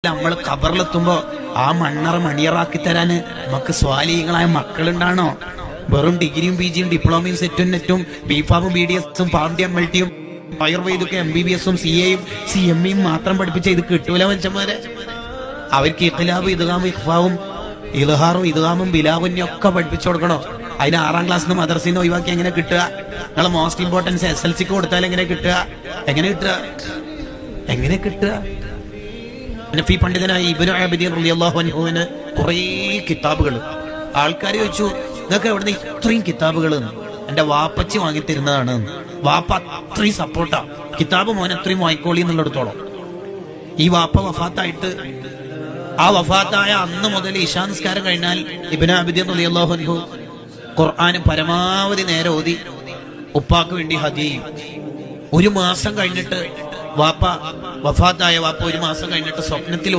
നമ്മൾ ഖബറിലെത്തുമ്പോ ആ മണ്ണറ മണിയറാക്കി തരാന് നമുക്ക് സ്വാലിഹീങ്ങളായ മക്കളുണ്ടാണോ? വെറും ഡിഗ്രിയും പിജിയും ഡിപ്ലോമയും സെറ്റും നെറ്റും ബിഫാമും BDS പാണ്ഡ്യം മൾട്ടിയും ആയുർവേദിക്കും MBBS CAയും CMEയും മാത്രം പഠിപ്പിച്ച ഇത് കിട്ടൂല മനുഷ്യന്മാരെ. അവർക്ക് ഇഖ്ലാബ് ഇദ്ഗാം ഇഖ്ഫാവും ഇൽഹാറും ഇദ്ഗാമും ബിലാഗും ഒക്കെ പഠിപ്പിച്ചു കൊടുക്കണോ? അതിന് 6ാം ക്ലാസ്സിൽ നിന്ന് മദ്രസയിൽ നിന്ന് ഒഴിവാക്കി എങ്ങനെ കിട്ടുക? നിങ്ങളെ മോസ്റ്റ് ഇമ്പോർട്ടൻസ് SLCക്ക് കൊടുത്താൽ എങ്ങനെ കിട്ടുക? എങ്ങനെ കിട്ടുക? നഫി പണ്ഡിതനായ ഇബ്നു ആബിദീൻ റളിയല്ലാഹു അൻഹുവിന് കുറേ കിതാബുകൾ. ആൾക്കാർ ചോദിച്ചു, നിങ്ങൾക്ക് എവിടുന്ന് ഇത്രയും കിതാബുകൾ? എന്റെ വാപ്പച്ചി വാങ്ങിത്തരുന്നതാണ്. വാപ്പ അത്രയും സപ്പോർട്ടാ, കിതാബ് മോൻ അത്രയും വായിക്കോളി എന്നുള്ളിടത്തോളം. ഈ വാപ്പ വഫാത്തായിട്ട് ആ വഫാത്തായ അന്ന് മുതൽ ഇശാ നിസ്കാരം കഴിഞ്ഞാൽ ഇബ്നു ആബിദീൻ റളിയല്ലാഹു അൻഹു ഖുർആൻ പരമാവധി നേരെ ഓതി ഉപ്പാക്ക് വേണ്ടി ഹദിയ ചെയ്യും. ഒരു മാസം കഴിഞ്ഞിട്ട് വഫാത്തായ വാപ്പ ഒരു മാസം കഴിഞ്ഞിട്ട് സ്വപ്നത്തിൽ